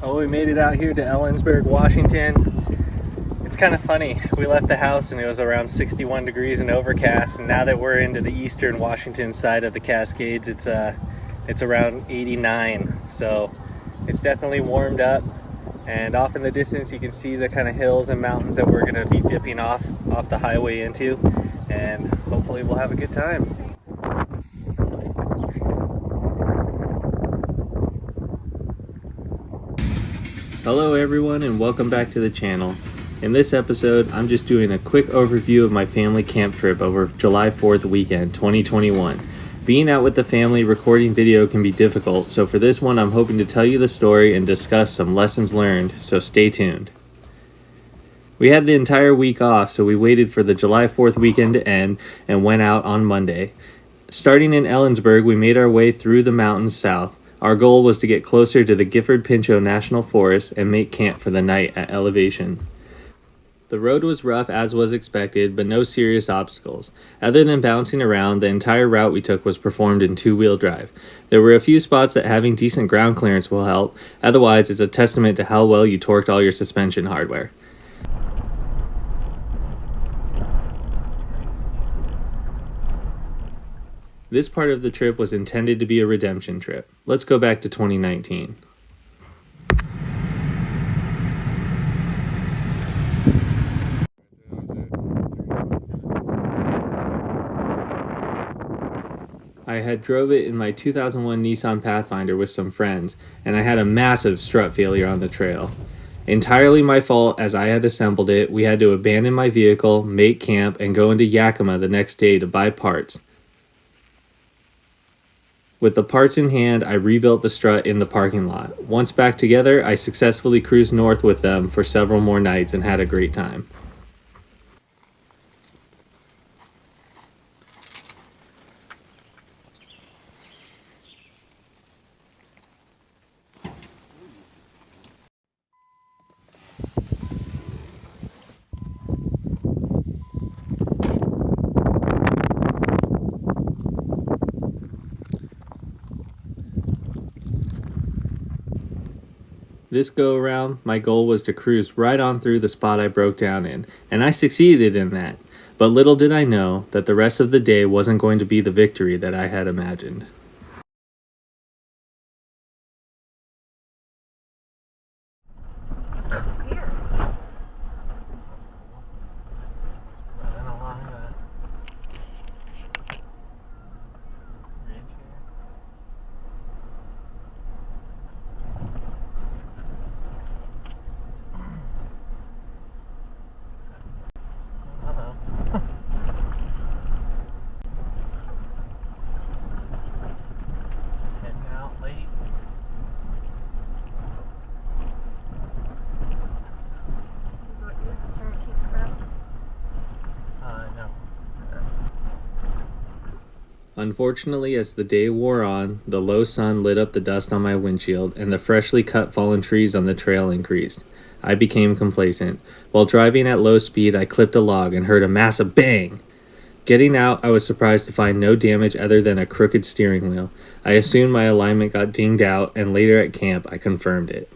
Well, we made it out here to Ellensburg, Washington. It's kind of funny. We left the house and it was around 61 degrees and overcast, and now that we're into the eastern Washington side of the Cascades, it's around 89. So it's definitely warmed up, and off in the distance you can see the kind of hills and mountains that we're going to be dipping off the highway into, and hopefully we'll have a good time. Hello everyone, and welcome back to the channel. In this episode, I'm just doing a quick overview of my family camp trip over July 4th weekend 2021. Being out with the family recording video can be difficult, so for this one I'm hoping to tell you the story and discuss some lessons learned, so stay tuned. We had the entire week off, so we waited for the July 4th weekend to end and went out on Monday. Starting in Ellensburg, we made our way through the mountains south. Our goal was to get closer to the Gifford-Pinchot National Forest and make camp for the night at elevation. The road was rough as was expected, but no serious obstacles. Other than bouncing around, the entire route we took was performed in two-wheel drive. There were a few spots that having decent ground clearance will help, otherwise it's a testament to how well you torqued all your suspension hardware. This part of the trip was intended to be a redemption trip. Let's go back to 2019. I had drove it in my 2001 Nissan Pathfinder with some friends, and I had a massive strut failure on the trail. Entirely my fault, as I had assembled it. We had to abandon my vehicle, make camp, and go into Yakima the next day to buy parts. With the parts in hand, I rebuilt the strut in the parking lot. Once back together, I successfully cruised north with them for several more nights and had a great time. This go around, my goal was to cruise right on through the spot I broke down in, and I succeeded in that. But little did I know that the rest of the day wasn't going to be the victory that I had imagined. Unfortunately, as the day wore on, the low sun lit up the dust on my windshield, and the freshly cut fallen trees on the trail increased. I became complacent. While driving at low speed, I clipped a log and heard a massive bang. Getting out, I was surprised to find no damage other than a crooked steering wheel. I assumed my alignment got dinged out, and later at camp, I confirmed it.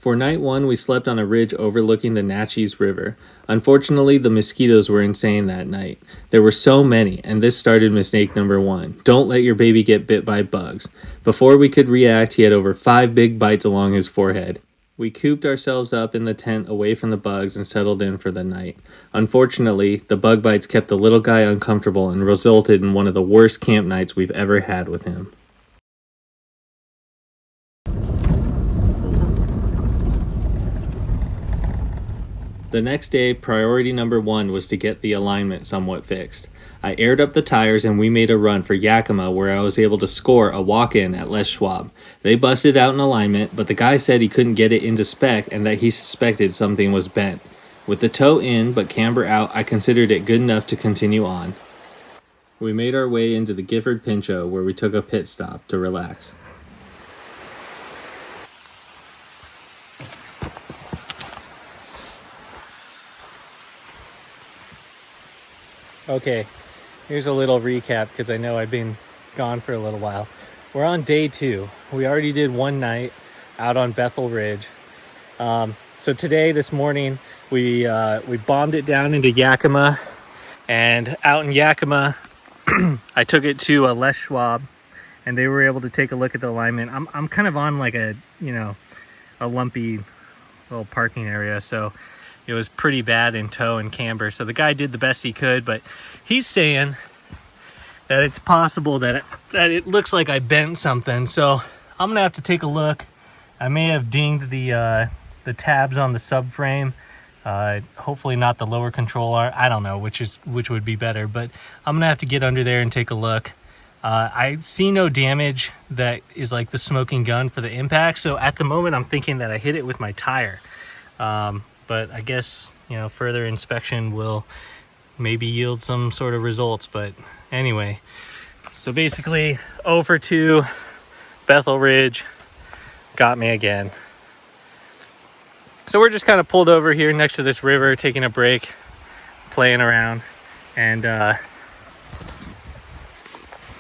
For night one, we slept on a ridge overlooking the Natchez River. Unfortunately, the mosquitoes were insane that night. There were so many, and this started mistake number one. Don't let your baby get bit by bugs. Before we could react, he had over 5 big bites along his forehead. We cooped ourselves up in the tent away from the bugs and settled in for the night. Unfortunately, the bug bites kept the little guy uncomfortable and resulted in one of the worst camp nights we've ever had with him. The next day, priority number one was to get the alignment somewhat fixed. I aired up the tires and we made a run for Yakima, where I was able to score a walk-in at Les Schwab. They busted out an alignment, but the guy said he couldn't get it into spec and that he suspected something was bent. With the toe in but camber out, I considered it good enough to continue on. We made our way into the Gifford-Pinchot, where we took a pit stop to relax. Okay, here's a little recap because I know I've been gone for a little while. We're on day 2. We already did one night out on Bethel Ridge. So today, this morning, we bombed it down into Yakima, and out in Yakima, I took it to a Les Schwab, and they were able to take a look at the alignment. I'm kind of on like a, you know, a lumpy little parking area, so it was pretty bad in tow and camber. So the guy did the best he could, but he's saying that it's possible that it looks like I bent something. So I'm gonna have to take a look. I may have dinged the tabs on the subframe. Hopefully not the lower control arm. I don't know which would be better, but I'm gonna have to get under there and take a look. I see no damage that is like the smoking gun for the impact. So at the moment, I'm thinking that I hit it with my tire. But I guess, you know, further inspection will maybe yield some sort of results. But anyway, so basically 0 for 2, Bethel Ridge got me again. So we're just kind of pulled over here next to this river, taking a break, playing around, and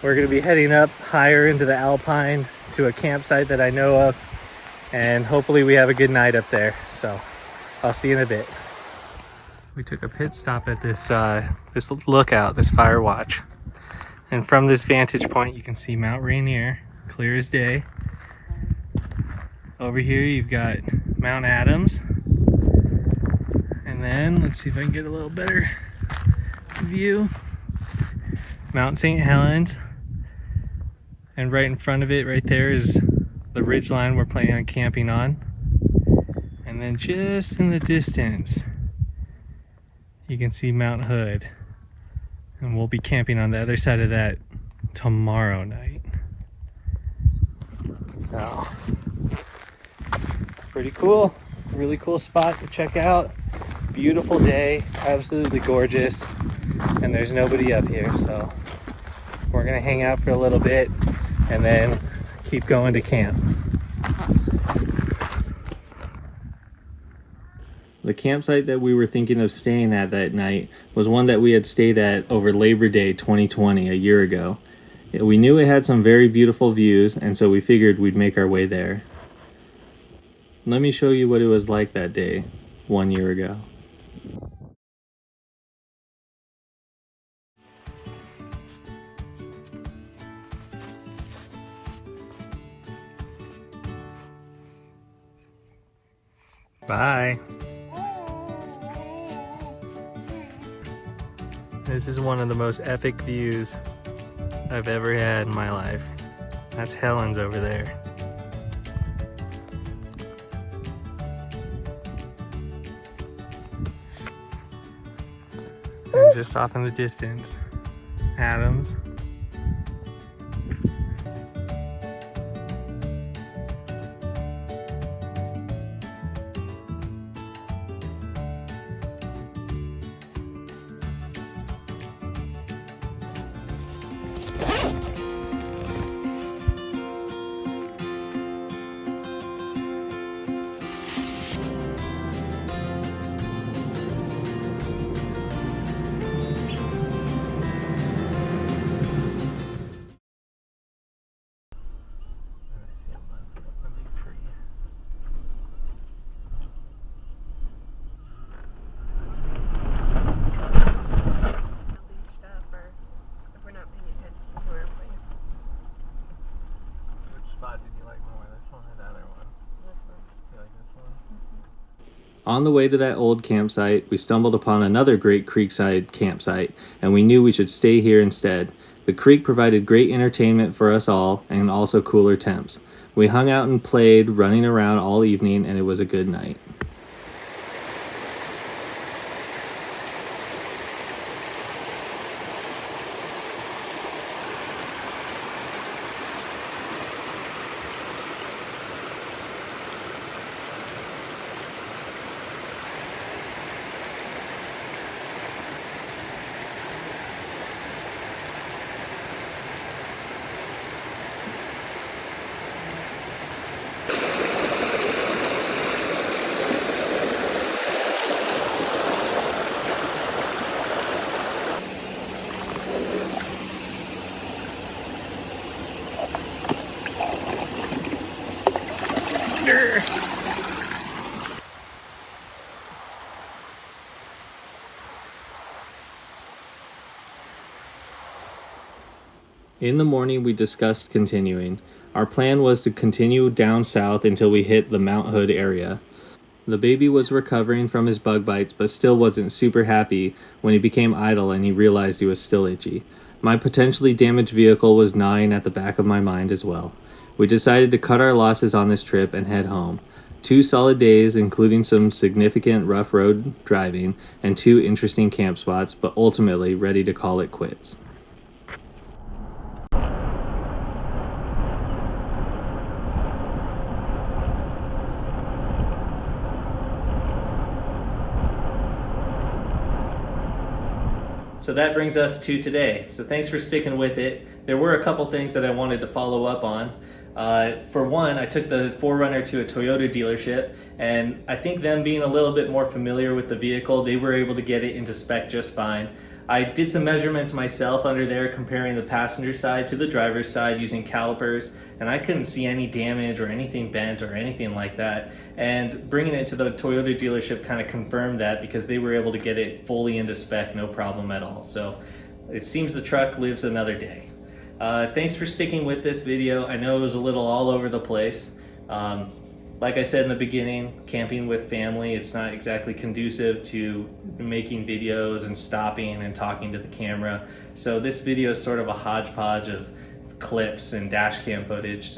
we're going to be heading up higher into the Alpine to a campsite that I know of, and hopefully we have a good night up there. So I'll see you in a bit. We took a pit stop at this this lookout, this fire watch, and from this vantage point you can see Mount Rainier clear as day. Over here you've got Mount Adams, and then let's see if I can get a little better view, Mount St. Helens, and right in front of it right there is the ridge line we're planning on camping on. And then just in the distance you can see Mount Hood, and we'll be camping on the other side of that tomorrow night. So pretty cool, really cool spot to check out. Beautiful day, absolutely gorgeous, and there's nobody up here, so we're gonna hang out for a little bit and then keep going to camp. The campsite that we were thinking of staying at that night was one that we had stayed at over Labor Day 2020, a year ago. We knew it had some very beautiful views, and so we figured we'd make our way there. Let me show you what it was like that day 1 year ago. Bye. This is one of the most epic views I've ever had in my life. That's Helen's over there. And just off in the distance, Adams. On the way to that old campsite, we stumbled upon another great Creekside campsite, and we knew we should stay here instead. The creek provided great entertainment for us all, and also cooler temps. We hung out and played, running around all evening, and it was a good night. In the morning, we discussed continuing. Our plan was to continue down south until we hit the Mount Hood area. The baby was recovering from his bug bites, but still wasn't super happy when he became idle and he realized he was still itchy. My potentially damaged vehicle was gnawing at the back of my mind as well. We decided to cut our losses on this trip and head home. 2 solid days, including some significant rough road driving and 2 interesting camp spots, but ultimately ready to call it quits. So that brings us to today. So thanks for sticking with it. There were a couple things that I wanted to follow up on. For one, I took the 4Runner to a Toyota dealership, and I think them being a little bit more familiar with the vehicle, they were able to get it into spec just fine. I did some measurements myself under there, comparing the passenger side to the driver's side using calipers, and I couldn't see any damage or anything bent or anything like that. And bringing it to the Toyota dealership kind of confirmed that, because they were able to get it fully into spec, no problem at all. So it seems the truck lives another day. Thanks for sticking with this video. I know it was a little all over the place. Like I said in the beginning, camping with family, it's not exactly conducive to making videos and stopping and talking to the camera. So this video is sort of a hodgepodge of clips and dash cam footage.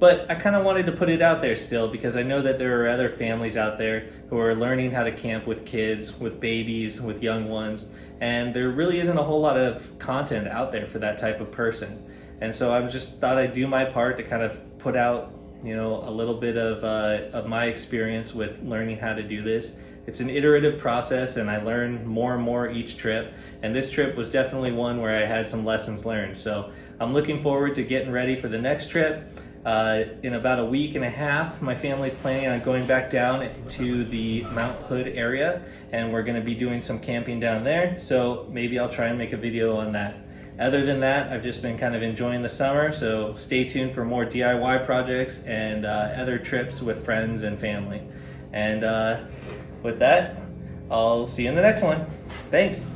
But I kind of wanted to put it out there still, because I know that there are other families out there who are learning how to camp with kids, with babies, with young ones, and there really isn't a whole lot of content out there for that type of person. And so I just thought I'd do my part to kind of put out, you know, a little bit of my experience with learning how to do this. It's an iterative process, and I learn more and more each trip, and this trip was definitely one where I had some lessons learned. So I'm looking forward to getting ready for the next trip. In about a week and a half, my family's planning on going back down to the Mount Hood area, and we're going to be doing some camping down there, so maybe I'll try and make a video on that. Other than that, I've just been kind of enjoying the summer, so stay tuned for more DIY projects and other trips with friends and family. And with that, I'll see you in the next one. Thanks.